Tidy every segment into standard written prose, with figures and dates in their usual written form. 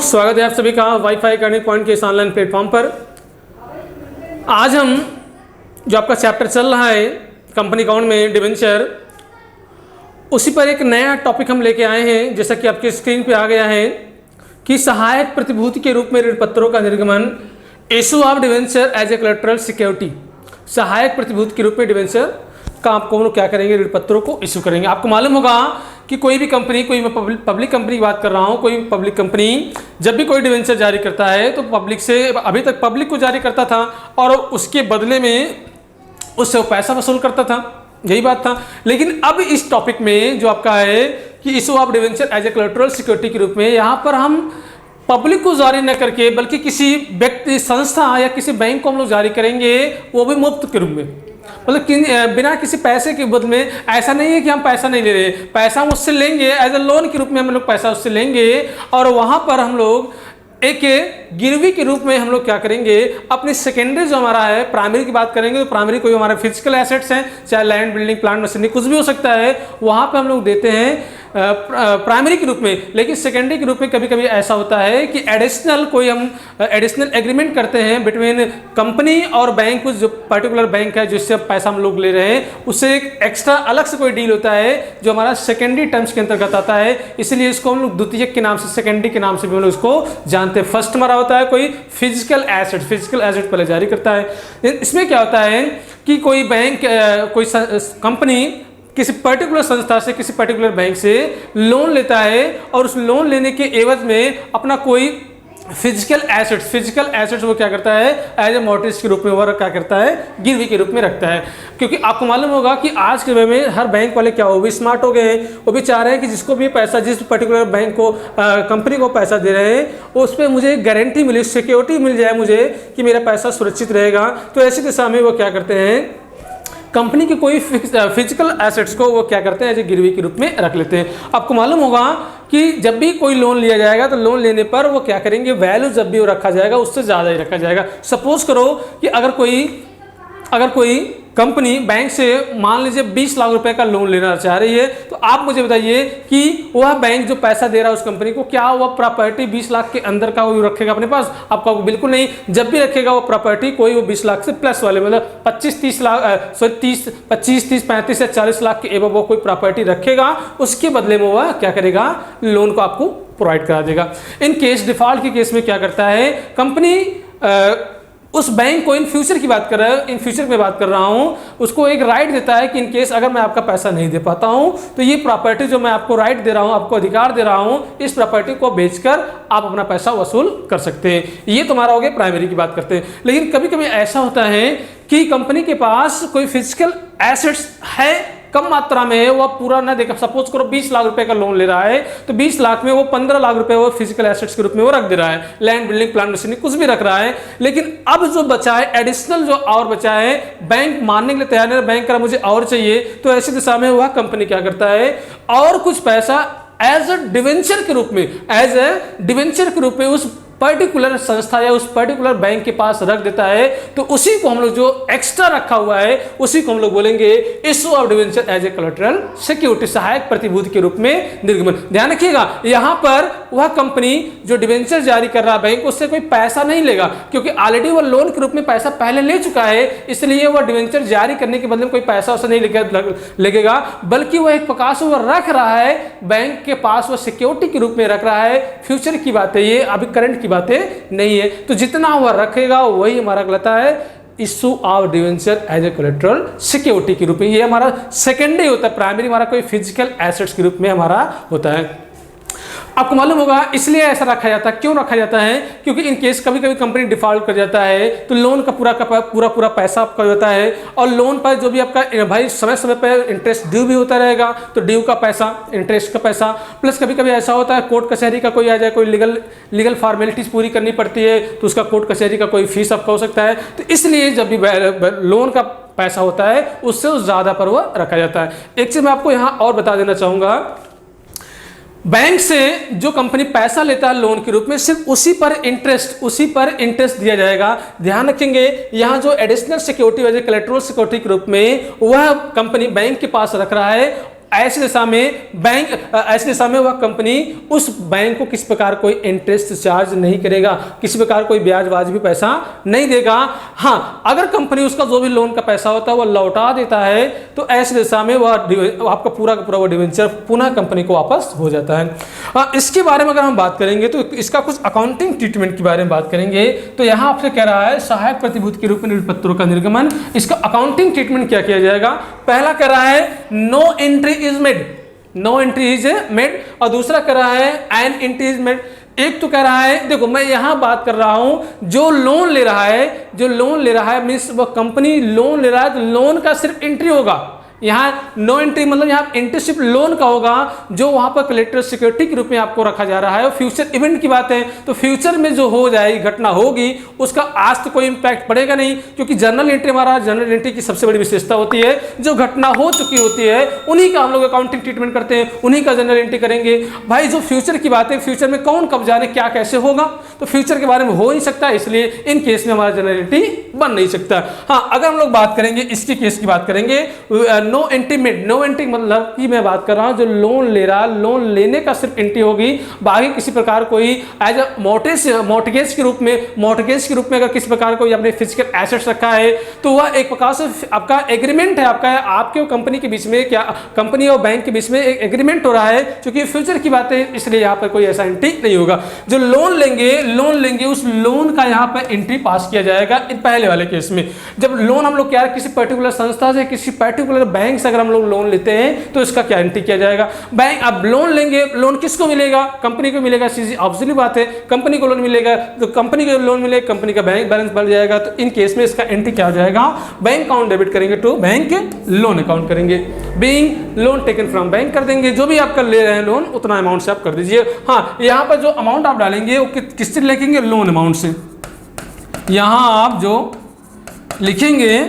स्वागत है आप सभी का वाईफाई अर्निंग पॉइंट के इस ऑनलाइन प्लेटफॉर्म पर। आज हम जो आपका चैप्टर चल रहा है कंपनी अकाउंट में डिवेंचर, उसी पर एक नया टॉपिक हम लेके आए हैं। जैसा कि आपके स्क्रीन पे आ गया है कि सहायक प्रतिभूति के रूप में ऋण पत्रों का निर्गमन, issue of debenture as a collateral security. सहायक प्रतिभूति के रूप में डिवेंचर का आपको हम लोग क्या करेंगे, ऋण पत्रों को इशू करेंगे। आपको मालूम होगा कि कोई भी कंपनी, कोई मैं पब्लिक कंपनी की बात कर रहा हूँ, कोई पब्लिक कंपनी जब भी कोई डिवेंचर जारी करता है तो पब्लिक से, अभी तक पब्लिक को जारी करता था और उसके बदले में उससे पैसा वसूल करता था, यही बात था। लेकिन अब इस टॉपिक में जो आपका है कि issue of debenture as a collateral security के रूप में, यहाँ पर हम पब्लिक को जारी न करके बल्कि किसी व्यक्ति, संस्था या किसी बैंक को हम लोग जारी करेंगे, वो भी मुफ्त के रूप में, मतलब बिना किसी पैसे के बदले में। ऐसा नहीं है कि हम पैसा नहीं ले रहे, पैसा हम उससे लेंगे, एज ए लोन के रूप में हम लोग पैसा उससे लेंगे और वहां पर हम लोग एक गिरवी के रूप में हम लोग क्या करेंगे, अपनी सेकेंडरी जो हमारा है, प्राइमरी की बात करेंगे तो प्राइमरी कोई हमारे फिजिकल एसेट्स हैं, चाहे लैंड, बिल्डिंग, प्लांट, मशीनरी, कुछ भी हो सकता है, वहां पे हम लोग देते हैं प्राइमरी के रूप में। लेकिन सेकेंडरी के रूप में कभी कभी ऐसा होता है कि एडिशनल कोई हम एडिशनल एग्रीमेंट करते हैं बिटवीन कंपनी और बैंक, जो पर्टिकुलर बैंक है जिससे पैसा हम लोग ले रहे हैं, उससे एक एक्स्ट्रा अलग से कोई डील होता है जो हमारा सेकेंडरी टर्म्स के अंतर्गत आता है। इसलिए इसको हम लोग द्वितीयक के नाम से, सेकेंडरी के नाम से भी हम लोग इसको जानते हैं। फर्स्ट हमारा होता है कोई फिजिकल एसेट, फिजिकल एसेट पहले जारी करता है। इसमें क्या होता है कि कोई बैंक, कोई कंपनी किसी पर्टिकुलर संस्था से, किसी पर्टिकुलर बैंक से लोन लेता है और उस लोन लेने के एवज में अपना कोई फिजिकल एसेट्स वो क्या करता है, एज ए मॉर्टगेज के रूप में वो क्या करता है, गिरवी के रूप में रखता है। क्योंकि आपको मालूम होगा कि आज के समय में हर बैंक वाले क्या, वो भी स्मार्ट हो गए हैं, वो भी चाह रहे हैं कि जिसको भी पैसा, जिस पर्टिकुलर बैंक को, कंपनी को पैसा दे रहे हैं, उस पर मुझे गारंटी मिले, सिक्योरिटी मिल जाए मुझे कि मेरा पैसा सुरक्षित रहेगा। तो ऐसी दिशा में वो क्या करते हैं, कंपनी के कोई फिजिकल एसेट्स को वो क्या करते हैं, ऐसे गिरवी के रूप में रख लेते हैं। आपको मालूम होगा कि जब भी कोई लोन लिया जाएगा तो लोन लेने पर वो क्या करेंगे, वैल्यू जब भी वो रखा जाएगा उससे ज़्यादा ही रखा जाएगा। सपोज करो कि अगर कोई कंपनी बैंक से मान लीजिए 20 लाख रुपए का लोन लेना चाह रही है, तो आप मुझे बताइए कि वह बैंक जो पैसा दे रहा है उस कंपनी को, क्या वह प्रॉपर्टी 20 लाख के अंदर का वो रखेगा अपने पास? आपका बिल्कुल नहीं। जब भी रखेगा वो प्रॉपर्टी कोई वो 20 लाख से प्लस वाले, मतलब 25-30 लाख, सॉरी 25-30, 35 या 40 लाख के एवं वो कोई प्रॉपर्टी रखेगा, उसके बदले में वह क्या करेगा, लोन को आपको प्रोवाइड करा देगा। इन केस डिफॉल्ट के केस में क्या करता है कंपनी, उस बैंक को, इन फ्यूचर की बात कर रहा है, इन फ्यूचर में बात कर रहा हूं, उसको एक राइट देता है कि इन केस अगर मैं आपका पैसा नहीं दे पाता हूं तो ये प्रॉपर्टी जो मैं आपको राइट दे रहा हूं, आपको अधिकार दे रहा हूं, इस प्रॉपर्टी को बेचकर आप अपना पैसा वसूल कर सकते हैं। ये तुम्हारा हो गया प्राइमरी की बात करते हैं। लेकिन कभी कभी ऐसा होता है कि कंपनी के पास कोई फिजिकल एसेट्स है, कम मात्रा में, वो पूरा ना देखा। सपोज करो 20 लाख रुपए का लोन ले रहा है तो 20 लाख में वो 15 लाख रुपए वो फिजिकल एसेट्स के रूप में वो रख दे रहा है, लैंड, बिल्डिंग, प्लांट, मशीनरी कुछ भी रख रहा है। लेकिन अब जो बचा है, एडिशनल जो और बचा है, बैंक मानने के लिए तैयार है, बैंक करा मुझे और चाहिए, तो ऐसी दिशा में वह कंपनी क्या करता है, और कुछ पैसा एज ए डिवेंचर के रूप में उस पर्टिकुलर संस्था या उस पर्टिकुलर बैंक के पास रख देता है। तो उसी को हम लोग, जो एक्स्ट्रा रखा हुआ है, उसी को हम लोग बोलेंगे issue of debenture as a collateral security, सहायक प्रतिभूति के रूप में निर्गमन। ध्यान रखिएगा, यहां पर वह कंपनी जो डिवेंचर जारी कर रहा है बैंक, उससे कोई पैसा नहीं लेगा, क्योंकि ऑलरेडी वह लोन के रूप में पैसा पहले ले चुका है। इसलिए वह डिवेंचर जारी करने के बदले में कोई पैसा उसे नहीं लगेगा, बल्कि वह एक प्रकार से वह रख रहा है बैंक के पास, वह सिक्योरिटी के रूप में रख रहा है। फ्यूचर की बात है ये, अभी करंट की बातें नहीं है। तो जितना वह रखेगा वही हमारा कहलाता है issue of debenture as a collateral security के रूप में। ये हमारा सेकेंडरी होता है, प्राइमरी हमारा कोई फिजिकल एसेट्स के रूप में हमारा होता है। आपको मालूम होगा इसलिए ऐसा रखा जाता है। क्यों रखा जाता है? क्योंकि इन केस कभी कभी कंपनी डिफॉल्ट कर जाता है तो लोन का पूरा पैसा आपका होता है, और लोन पर जो भी आपका भाई समय समय पर इंटरेस्ट ड्यू भी होता रहेगा, तो ड्यू का पैसा, इंटरेस्ट का पैसा, प्लस कभी कभी ऐसा होता है कोर्ट कचहरी का कोई आ जाए, कोई लीगल फॉर्मेलिटीज पूरी करनी पड़ती है, तो उसका कोर्ट कचहरी का कोई फीस आपका हो सकता है। तो इसलिए जब भी लोन का पैसा होता है उससे ज़्यादा पर वह रखा जाता है। एक चीज़ मैं आपको यहाँ और बता देना चाहूँगा, बैंक से जो कंपनी पैसा लेता है लोन के रूप में, सिर्फ उसी पर इंटरेस्ट दिया जाएगा। ध्यान रखेंगे, यहाँ जो एडिशनल सिक्योरिटी, कोलैटरल सिक्योरिटी के रूप में वह कंपनी बैंक के पास रख रहा है, ऐसी दशा में वह कंपनी उस बैंक को किस प्रकार कोई इंटरेस्ट चार्ज नहीं करेगा, किसी प्रकार कोई ब्याज वाजिबी पैसा नहीं देगा। हाँ, अगर कंपनी उसका जो भी लोन का पैसा होता है वो लौटा देता है तो ऐसी दशा में वह आपका पूरा का पूरा वो डिवेंचर पुनः कंपनी को वापस हो जाता है। इसके बारे में अगर हम बात करेंगे तो इसका कुछ अकाउंटिंग ट्रीटमेंट के बारे में बात करेंगे। तो यहाँ आपसे कह रहा है सहायक प्रतिभूति के रूप में ऋण पत्रों का निर्गमन, इसका अकाउंटिंग ट्रीटमेंट क्या किया जाएगा। पहला कह रहा है नो एंट्री इज मेड और दूसरा कह रहा है एन एंट्री इज मेड। एक तो कह रहा है, देखो मैं यहां बात कर रहा हूं जो लोन ले रहा है मीन्स वो कंपनी लोन ले रहा है तो लोन का सिर्फ एंट्री होगा। यहाँ नो एंट्री मतलब यहाँ एंट्री सिर्फ लोन का होगा जो वहां पर कलेक्टर सिक्योरिटी के रूप में आपको रखा जा रहा है। और फ्यूचर इवेंट की बात है तो फ्यूचर में जो हो जाएगी घटना होगी उसका आज तो कोई इंपैक्ट पड़ेगा नहीं, क्योंकि जनरल एंट्री हमारा जनरल एंट्री की सबसे बड़ी विशेषता होती है जो घटना हो चुकी होती है उन्हीं का हम लोग अकाउंटिंग ट्रीटमेंट करते हैं, उन्हीं का जनरल एंट्री करेंगे। भाई जो फ्यूचर की बात है, फ्यूचर में कौन कब जाने क्या कैसे होगा तो फ्यूचर के बारे में हो नहीं सकता, इसलिए इन केस में हमारा जनरल एंट्री बन नहीं सकता। हाँ, अगर हम लोग बात करेंगे इसके केस की बात करेंगे, नो एंट्री मतलब कि मैं बात कर रहा हूं जो लोन ले रहा है लोन लेने का सिर्फ एंट्री होगी, बाकी किसी प्रकार कोई एज अ मॉर्टगेज के रूप में अगर किसी प्रकार कोई अपने फिजिकल एसेट्स रखा है तो वह एक प्रकार से आपका एग्रीमेंट है, आपके कंपनी के बीच में, क्या कंपनी और बैंक के बीच में एक एग्रीमेंट हो रहा है, क्योंकि फ्यूचर की बात है इसलिए यहाँ पर कोई ऐसा एंट्री नहीं होगा। जो लोन लेंगे उस लोन का यहाँ पर एंट्री पास किया जाएगा। पहले वाले केस में जब लोन हम लोग क्या किसी पर्टिकुलर संस्था से किसी पर्टिकुलर बैंक से अगर हम लोग लोन लेते हैं तो इसका क्या एंट्री किया जाएगा। बैंक अब लोन लेंगे, लोन किसको मिलेगा, कंपनी को मिलेगा, सीधी ऑब्वियसली बात है कंपनी को लोन मिलेगा तो कंपनी को लोन मिलेगा, कंपनी का बैंक बैलेंस बढ़ जाएगा। तो इन केस में इसका एंट्री क्या हो जाएगा, बैंक अकाउंट डेबिट करेंगे टू बैंक लोन अकाउंट करेंगे, being loan taken from bank कर देंगे, जो भी आपका ले रहे हैं लोन उतना अमाउंट से आप कर दीजिए। हाँ, यहाँ पर जो अमाउंट आप डालेंगे वो किससे लिखेंगे, लोन अमाउंट से। यहाँ आप जो लिखेंगे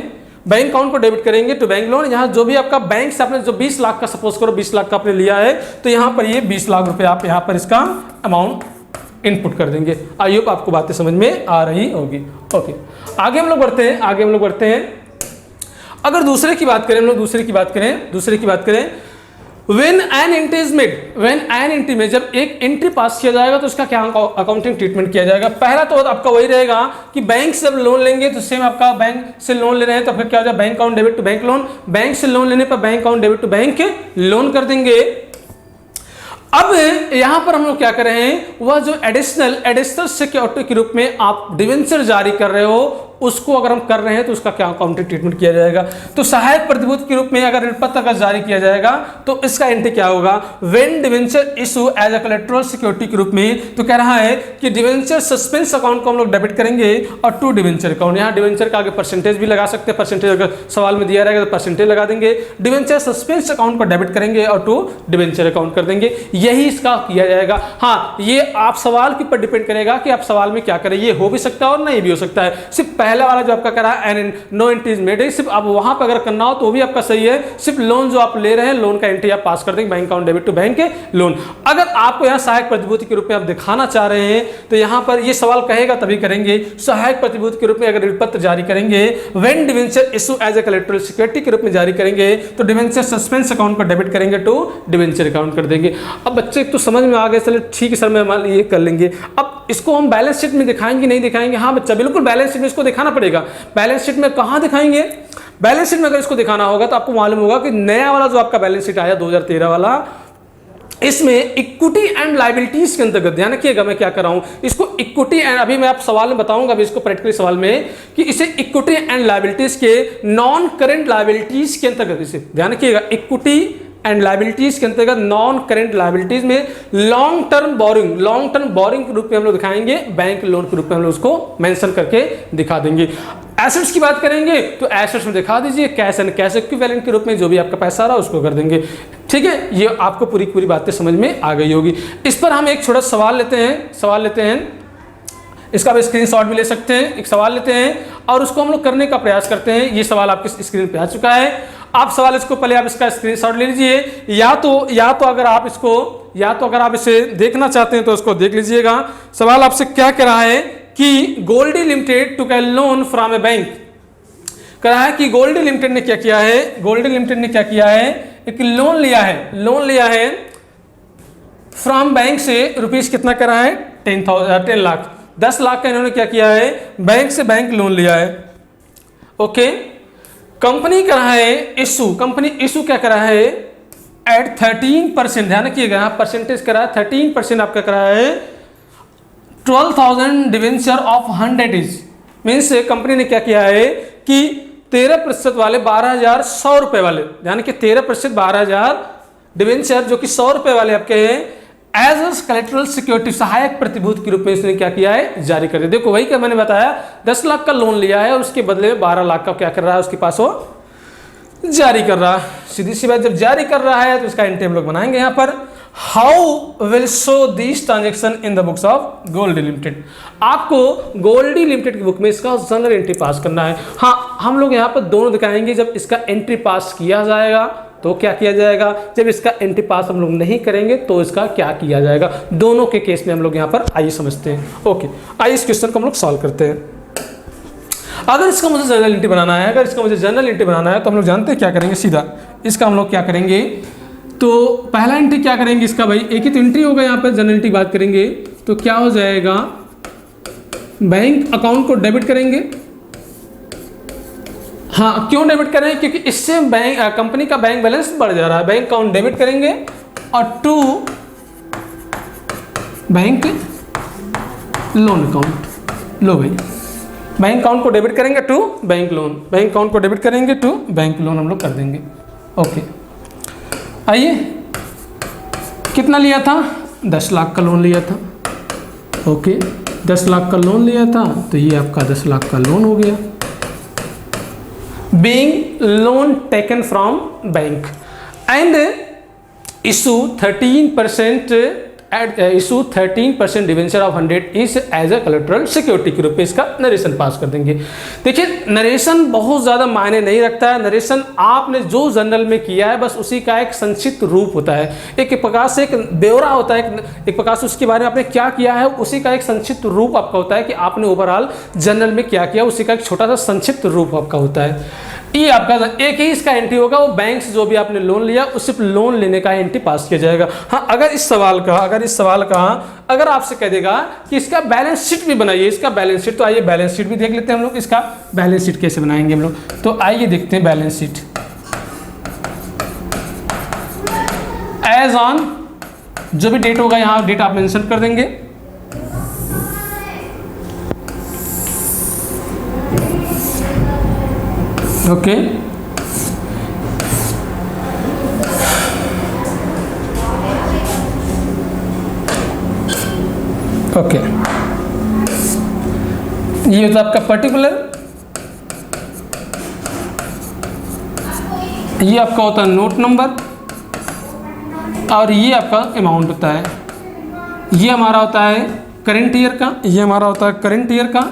बैंक अकाउंट को डेबिट करेंगे टू बैंक लोन। यहाँ जो भी आपका बैंक से आपने जो 20 लाख का सपोज करो 20 लाख का आपने लिया है तो यहाँ पर ये 20 लाख रुपए आप यहाँ पर इसका अमाउंट इनपुट कर देंगे। आई होप आपको बातें समझ में आ रही होगी। ओके, आगे हम लोग बढ़ते हैं। अगर दूसरे की बात करें When an entry is made, जब एक एंट्री पास किया जाएगा तो उसका क्या अकाउंटिंग ट्रीटमेंट किया जाएगा। पहला तो आपका वही रहेगा कि बैंक से जब लोन लेंगे तो सेम आपका बैंक से लोन ले रहे हैं तो आपका क्या हो जाएगा, bank account debit to bank loan. Bank से लोन लेने पर bank account debit to bank loan कर देंगे। अब यहां पर हम लोग क्या कर रहे हैं, वह जो एडिशनल सिक्योरिटी के रूप में आप डिवेंचर जारी कर रहे हो उसको अगर हम कर रहे हैं तो उसका क्या अकाउंटिंग ट्रीटमेंट किया जाएगा। तो सहायक प्रतिभूति के रूप में अगर ऋण पत्र अगर जारी किया जाएगा तो इसका एंट्री क्या होगा, when debenture issue as a collateral security के रूप में। तो कह रहा है कि डिवेंचर सस्पेंस अकाउंट को हम लोग डेबिट करेंगे और टू डिवेंचर अकाउंट। यहाँ डिवेंचर का आगे परसेंटेज भी लगा सकते हैं, परसेंटेज अगर सवाल में दिया रहेगा तो परसेंटेज लगा देंगे। डिवेंचर सस्पेंस अकाउंट को डेबिट करेंगे और टू डिवेंचर अकाउंट कर देंगे, यही इसका किया जाएगा। हाँ, ये आप सवाल के ऊपर डिपेंड करेगा कि आप सवाल में क्या करें, ये हो भी सकता है और नहीं भी हो सकता है। सिर्फ पहला वाला जो आपका कह रहा है नो एंट्री इज मेड, सिर्फ आप वहां पर अगर करना हो तो भी आपका सही है। सिर्फ लोन जो आप ले रहे हैं लोन का एंट्री आप पास कर देंगे bank account debit to bank loan. अगर आपको यहाँ सहायक प्रतिभूति के रूप में आप दिखाना चाह रहे हैं तो यहाँ पर ये सवाल कहेगा तभी करेंगे। सहायक प्रतिभूति के रूप में अगर ऋण पत्र जारी करेंगे, when debenture issue as a collateral security के रूप में जारी करेंगे तो डिवेंचर सस्पेंस अकाउंट को डेबिट करेंगे टू डिवेंचर अकाउंट कर देंगे। अब बच्चे तो समझ में आ गए, चलिए ठीक है सर मैं ये कर लेंगे। अब इसको हम बैलेंस शीट में दिखाएंगे नहीं दिखाएंगे, हाँ बच्चा बिल्कुल बैलेंस शीट में इसको दिखाना पड़ेगा। बैलेंस शीट में कहाँ दिखाएंगे, बैलेंस शीट में अगर इसको दिखाना होगा तो आपको मालूम होगा कि नया वाला जो आपका बैलेंस शीट आया 2013 वाला, इसमें इक्विटी एंड लायबिलिटीज के अंतर्गत, ध्यान रखिएगा मैं क्या कर रहा हूं इसको इक्विटी एंड, अभी मैं आप सवाल में बताऊंगा अभी इसको प्रैक्टिकली सवाल में कि इसे इक्विटी एंड लायबिलिटीज के नॉन करेंट लायबिलिटीज के अंतर्गत, इसे ध्यान रखिएगा इक्विटी एंड लायबिलिटीज के अंतर्गत नॉन करेंट लायबिलिटीज में लॉन्ग टर्म बोरिंग के रूप में हम लोग दिखाएंगे, बैंक लोन के रूप में हम लोग उसको मेंशन करके दिखा देंगे। एसेट्स की बात करेंगे तो एसेट्स में दिखा दीजिए कैश एंड कैश इक्विवेलेंट के रूप में जो भी आपका पैसा रहा उसको कर देंगे। ठीक है, ये आपको पूरी बातें समझ में आ गई होगी। इस पर हम एक छोटा सवाल लेते हैं, इसका आप स्क्रीनशॉट भी ले सकते हैं। एक सवाल लेते हैं और उसको हम लोग करने का प्रयास करते हैं। ये सवाल आपके स्क्रीन पे आ चुका है, आप सवाल इसको पहले आप इसका स्क्रीनशॉट ले लीजिए, या तो अगर आप इसे देखना चाहते हैं तो उसको देख लीजिएगा। सवाल आपसे क्या कह रहा है कि Goldy Limited took a loan from a bank, कह रहा है कि गोल्डी लिमिटेड ने क्या किया है, एक लोन लिया है फ्रॉम बैंक से रुपीस कितना करा है 10 लाख, 10 लाख का इन्होंने क्या किया है, बैंक से बैंक लोन लिया है। ओके, कंपनी करा है इशू, कंपनी इशू क्या करा है एट 13%, ध्यान रखिएगा परसेंटेज करा है 13% आपका करा है 12,000 debenture of 100 is means company ने क्या किया है कि 13% वाले 12,100 रुपए वाले, यानी कि 13% 12,000 डिवेंचर जो कि 100 रुपए वाले आपके हैं एज कलेक्ट्रल सिक्योरिटी, सहायक प्रतिभूति के रूप में इसने क्या किया है जारी कर दिया। देखो वही क्या मैंने बताया, 10 लाख का लोन लिया है और उसके बदले में 12 लाख का क्या कर रहा है उसके पास वो जारी कर रहा है। सीधी सी बात, जब जारी कर रहा है तो इसका एंट्री हम लोग बनाएंगे यहाँ पर। How will show this transaction in the books of Goldy Limited, आपको गोल्डी लिमिटेड की बुक में इसका जनरल एंट्री पास करना है। हाँ, हम लोग यहाँ पर दोनों दिखाएंगे, जब इसका एंट्री पास किया जाएगा तो क्या किया जाएगा, जब इसका एंट्री पास हम लोग नहीं करेंगे तो इसका क्या किया जाएगा, दोनों के केस में हम लोग यहाँ पर आइए समझते हैं। ओके, आइए इस क्वेश्चन को हम लोग सॉल्व करते हैं। अगर इसका मुझे जनरल एंट्री बनाना है, तो हम लोग जानते हैं क्या करेंगे, सीधा इसका हम लोग क्या करेंगे, तो पहला एंट्री क्या करेंगे इसका, भाई एक ही तो एंट्री होगा यहाँ पर, जनरल एंट्री बात करेंगे तो क्या हो जाएगा, बैंक अकाउंट को डेबिट करेंगे। हाँ, क्यों डेबिट करें, क्योंकि इससे बैंक कंपनी का बैंक बैलेंस बढ़ जा रहा है, बैंक अकाउंट डेबिट करेंगे और टू बैंक लोन अकाउंट, लो भाई बैंक अकाउंट को डेबिट करेंगे to bank loan, bank account को डेबिट करेंगे टू बैंक लोन हम लोग कर देंगे। ओके, आइए कितना लिया था, 10 लाख का लोन लिया था। ओके, 10 लाख का लोन लिया था तो ये आपका 10 लाख का लोन हो गया। Being loan taken from bank and issue 13% debenture of 100 is as a collateral security के रूप में इसका नरेशन पास कर देंगे। देखिए नरेशन बहुत ज़्यादा मायने नहीं रखता है, नरेशन आपने जो जनरल में किया है बस उसी का एक संक्षिप्त रूप होता है, एक प्रकार से एक ब्यौरा होता है, एक प्रकार से उसके बारे में आपने क्या किया है उसी का एक संक्षिप्त रूप आपका होता है कि आपने ओवरऑल जनरल में क्या किया, उसी का एक छोटा सा संक्षिप्त रूप आपका होता है। ये आपका एक ही इसका एंट्री होगा, वो बैंक से जो भी आपने लोन लिया उस सिर्फ लोन लेने का एंट्री पास किया जाएगा। हाँ, अगर इस सवाल का अगर आपसे कह देगा कि इसका बैलेंस शीट भी बनाइए, इसका बैलेंस शीट, तो आइए बैलेंस शीट भी देख लेते हैं हम लोग, इसका बैलेंस शीट कैसे बनाएंगे हम लोग, तो आइए देखते हैं बैलेंस शीट। एज ऑन जो भी डेट होगा यहाँ डेट आप मेंशन कर देंगे। ओके, ओके, ये होता है आपका पर्टिकुलर, ये आपका होता है नोट नंबर और ये आपका अमाउंट होता है। ये हमारा होता है करंट ईयर का, ये हमारा होता है करंट ईयर का,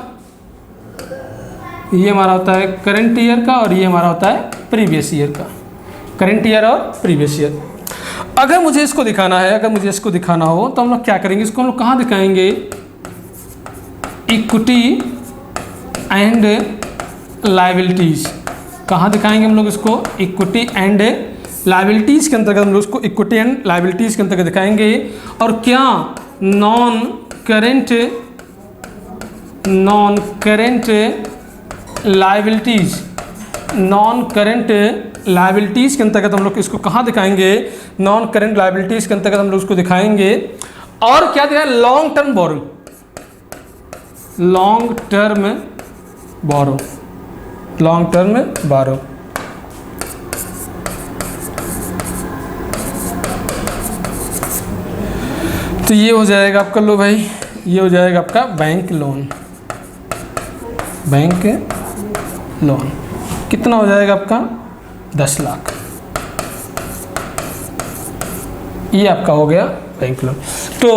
ये हमारा होता है करंट ईयर का और ये हमारा होता है प्रीवियस ईयर का, करंट ईयर और प्रीवियस ईयर। अगर मुझे इसको दिखाना हो तो हम लोग क्या करेंगे, इसको हम लोग कहाँ दिखाएंगे, इक्विटी एंड लायबिलिटीज, कहाँ दिखाएंगे हम लोग इसको, इक्विटी एंड लायबिलिटीज के अंतर्गत हम लोग इसको इक्विटी एंड लायबिलिटीज के अंतर्गत दिखाएंगे। और क्या non current liabilities, non current liabilities के अंतर्गत हम लोग इसको कहाँ दिखाएंगे, नॉन करेंट लायबिलिटीज़ के अंतर्गत हम लोग इसको दिखाएंगे। और क्या दिखाएं, लॉन्ग टर्म बोरो, लॉन्ग टर्म बोरो। तो ये हो जाएगा आपका, लो भाई ये हो जाएगा आपका बैंक लोन, बैंक लोन कितना हो जाएगा आपका 10 लाख, ये आपका हो गया बैंक लोन। तो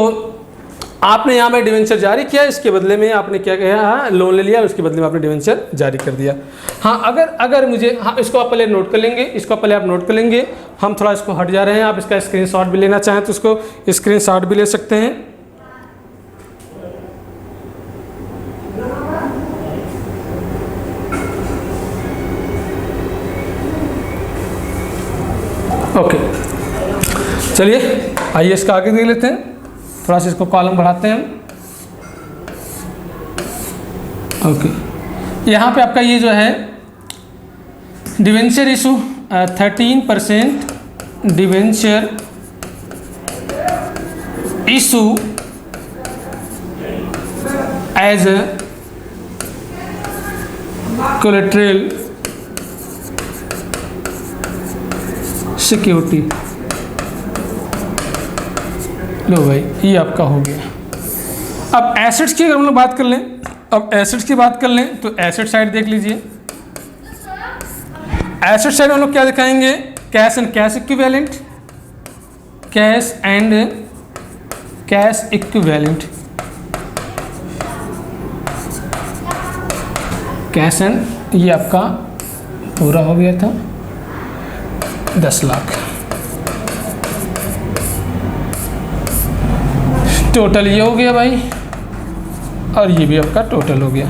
आपने यहाँ में डिवेंचर जारी किया, इसके बदले में आपने क्या किया, लोन ले लिया, उसके बदले में आपने डिवेंचर जारी कर दिया। हाँ, अगर मुझे, हाँ इसको आप पहले नोट कर लेंगे, इसको पहले आप नोट कर लेंगे। हम थोड़ा इसको हट जा रहे हैं, आप इसका स्क्रीनशॉट भी लेना चाहें तो इसको स्क्रीनशॉट भी ले सकते हैं। ओके, चलिए आइए इसका आगे देख लेते हैं, थोड़ा सा इसको कॉलम बढ़ाते हैं हम। ओके, यहाँ पे आपका ये जो है debenture issue 13% debenture issue as a collateral security. लो भाई, ये आपका हो गया। अब एसेट्स की अगर हम लोग बात कर लें, अब एसेट्स की बात कर लें तो एसेट साइड देख लीजिए। एसेट साइड हम लोग क्या दिखाएंगे? Cash and cash equivalent, cash and cash equivalent, cash and, ये आपका पूरा हो गया था 10 लाख। टोटल ये हो गया भाई, और ये भी आपका टोटल हो गया।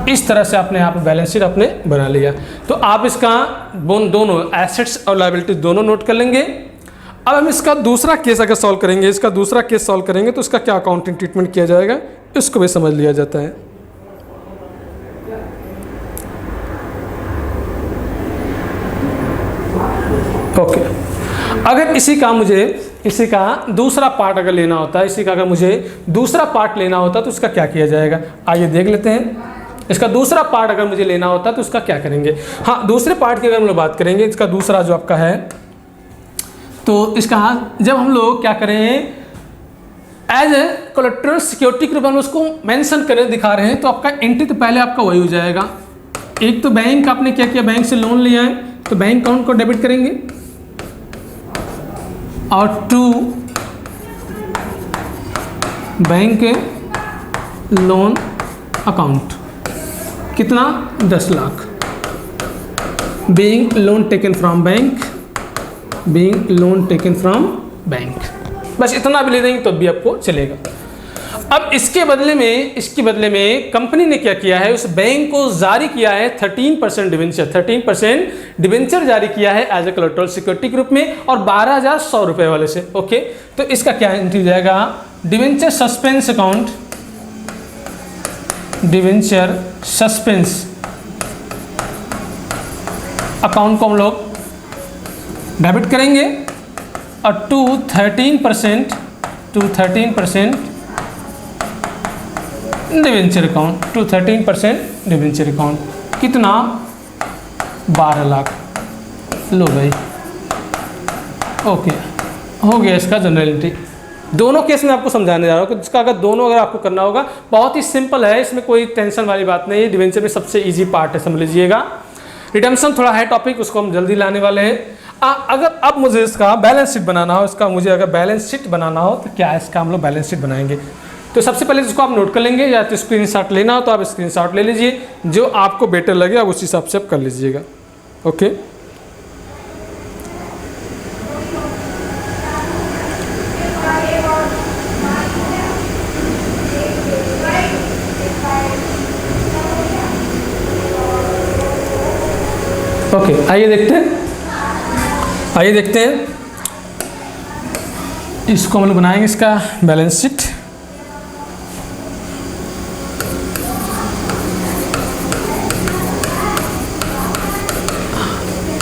इस तरह से आपने यहाँ पे बैलेंस शीट आपने बना लिया। तो आप इसका दोनों एसेट्स और लायबिलिटीज दोनों नोट कर लेंगे। अब हम इसका दूसरा केस अगर सॉल्व करेंगे, इसका दूसरा केस सॉल्व करेंगे तो इसका क्या अकाउंटिंग ट्रीटमेंट किया जाएगा, इसको भी समझ लिया जाता है। ओके, अगर इसी का दूसरा पार्ट अगर लेना होता है, इसी का अगर मुझे दूसरा पार्ट लेना होता तो उसका क्या किया जाएगा, आइए देख लेते हैं। इसका दूसरा पार्ट अगर मुझे लेना होता तो उसका क्या करेंगे। हाँ, दूसरे पार्ट की अगर हम लोग बात करेंगे, इसका दूसरा जो आपका है, तो इसका जब हम लोग क्या करें, एज ए कोलेटरल सिक्योरिटी के रूप में हम उसको मेंशन करें, दिखा रहे हैं, तो आपका एंट्री तो पहले आपका वही हो जाएगा। एक तो बैंक आपने क्या किया, बैंक से लोन लिया है तो बैंक अकाउंट को डेबिट करेंगे, और 2 बैंक लोन अकाउंट, कितना 10 lakh, being loan taken from bank, being loan taken from bank, बस इतना भी ले देंगे तो भी आपको चलेगा। अब इसके बदले में कंपनी ने क्या किया है, उस बैंक को जारी किया है 13% डिवेंचर जारी किया है एज ए कोलेटरल सिक्योरिटी के रूप में, और 12,100 रुपये वाले से। ओके, तो इसका क्या एंट्री जाएगा, debenture suspense account, debenture suspense account को हम लोग डेबिट करेंगे, और 13% डिवेंचर अकाउंट, 13% डिवेंचर अकाउंट, कितना 12 लाख। लो भाई, ओके, हो गया इसका जनरल एंट्री। दोनों केस में आपको समझाने जा रहा हूँ, इसका अगर दोनों अगर आपको करना होगा, बहुत ही सिंपल है, इसमें कोई टेंशन वाली बात नहीं है। डिवेंचर में सबसे इजी पार्ट है, समझ लीजिएगा। रिडेम्पशन थोड़ा है टॉपिक, उसको हम जल्दी लाने वाले हैं। अगर अब मुझे इसका बैलेंस शीट बनाना हो, अगर बैलेंस शीट बनाना हो तो क्या है, इसका हम लोग बैलेंस शीट बनाएंगे। तो सबसे पहले इसको आप नोट कर लेंगे, या तो स्क्रीनशॉट लेना हो तो आप स्क्रीनशॉट ले लीजिए, जो आपको बेटर लगे आप उस हिसाब से आप कर लीजिएगा। ओके, ओके, आइए देखते हैं इसको हम लोग बनाएंगे, इसका बैलेंस शीट।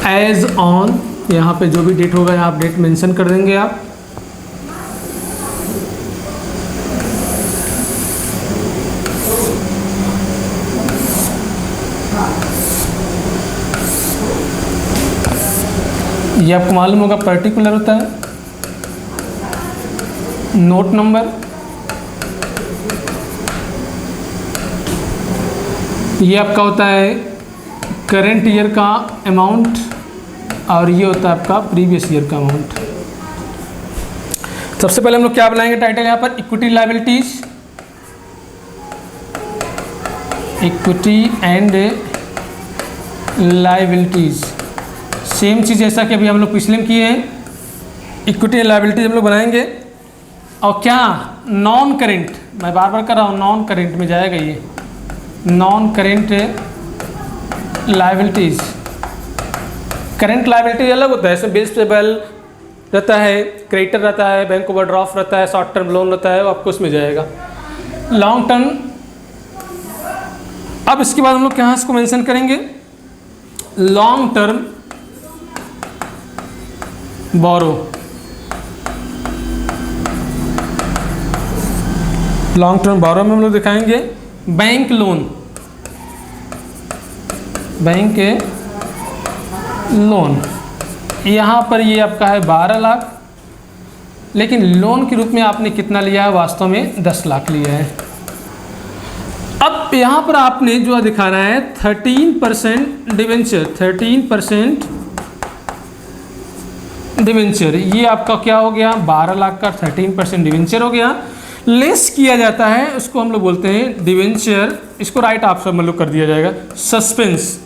एज ऑन, यहाँ पे जो भी डेट होगा आप डेट मेंशन कर देंगे आप। ये आपको मालूम होगा पर्टिकुलर होता है, नोट नंबर, ये आपका होता है करंट ईयर का अमाउंट, और ये होता है आपका प्रीवियस ईयर का अमाउंट। सबसे पहले हम लोग क्या बनाएंगे टाइटल, यहाँ पर equity liabilities, equity and liabilities, same चीज़ जैसा कि अभी हम लोग पिछले में किए हैं। इक्विटी एंड लायबिलिटीज हम लोग बनाएंगे, और क्या नॉन करेंट, मैं बार बार कर रहा हूँ, नॉन करेंट में जाएगा ये, non current liabilities. Current liability अलग होता है, इसमें बिल्स पेबल, रहता है, क्रेडिटर रहता है, बैंक ओवरड्राफ्ट रहता है, शॉर्ट टर्म लोन रहता है, वो आपको उसमें जाएगा। लॉन्ग टर्म, अब इसके बाद हम लोग क्या इसको मेंशन करेंगे, लॉन्ग टर्म बोरो। लॉन्ग टर्म बोरो में हम लोग दिखाएंगे बैंक लोन, बैंक के लोन। यहाँ पर ये आपका है 12 लाख, लेकिन लोन के रूप में आपने कितना लिया है, वास्तव में 10 लाख लिया है। अब यहाँ पर आपने जो दिखाना है 13% डिवेंचर, 13% डिवेंचर, ये आपका क्या हो गया, 12 लाख का 13% डिवेंचर हो गया। लेस किया जाता है, उसको हम लोग बोलते हैं डिवेंचर, इसको राइट ऑप्शन में लोग कर दिया जाएगा सस्पेंस।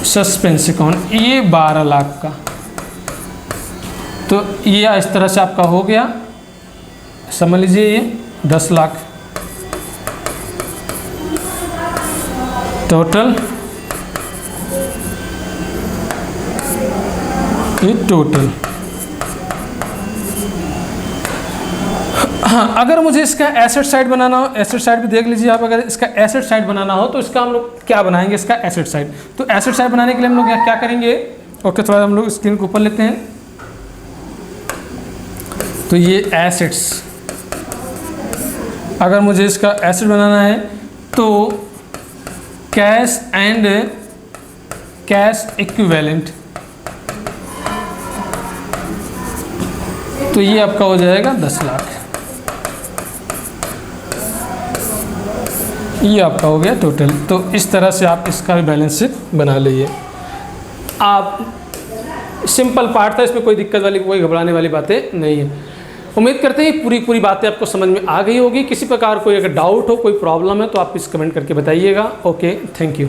सस्पेंस अकाउंट, ये 12 लाख का, तो ये इस तरह से आपका हो गया, समझ लीजिए ये 10 लाख टोटल, ये टोटल। हाँ, अगर मुझे इसका एसेट साइड बनाना हो, एसेट साइड भी देख लीजिए आप, अगर इसका एसेट साइड बनाना हो तो इसका हम लोग क्या बनाएंगे, इसका एसेट साइड। तो एसेट साइड बनाने के लिए हम लोग क्या करेंगे, ओके थोड़ा हम लोग स्क्रीन को ऊपर लेते हैं। तो ये एसेट्स, अगर मुझे इसका एसेट बनाना है तो कैश एंड कैश इक्विवेलेंट, तो ये आपका हो जाएगा 10 लाख, ये आपका हो गया टोटल। तो इस तरह से आप इसका भी बैलेंस शीट बना लीजिए। आप सिंपल पार्ट था, इसमें कोई दिक्कत वाली, कोई घबराने वाली बातें नहीं है। उम्मीद करते हैं पूरी बातें आपको समझ में आ गई होगी। किसी प्रकार कोई अगर डाउट हो, कोई प्रॉब्लम है तो आप इस कमेंट करके बताइएगा। Okay, thank you.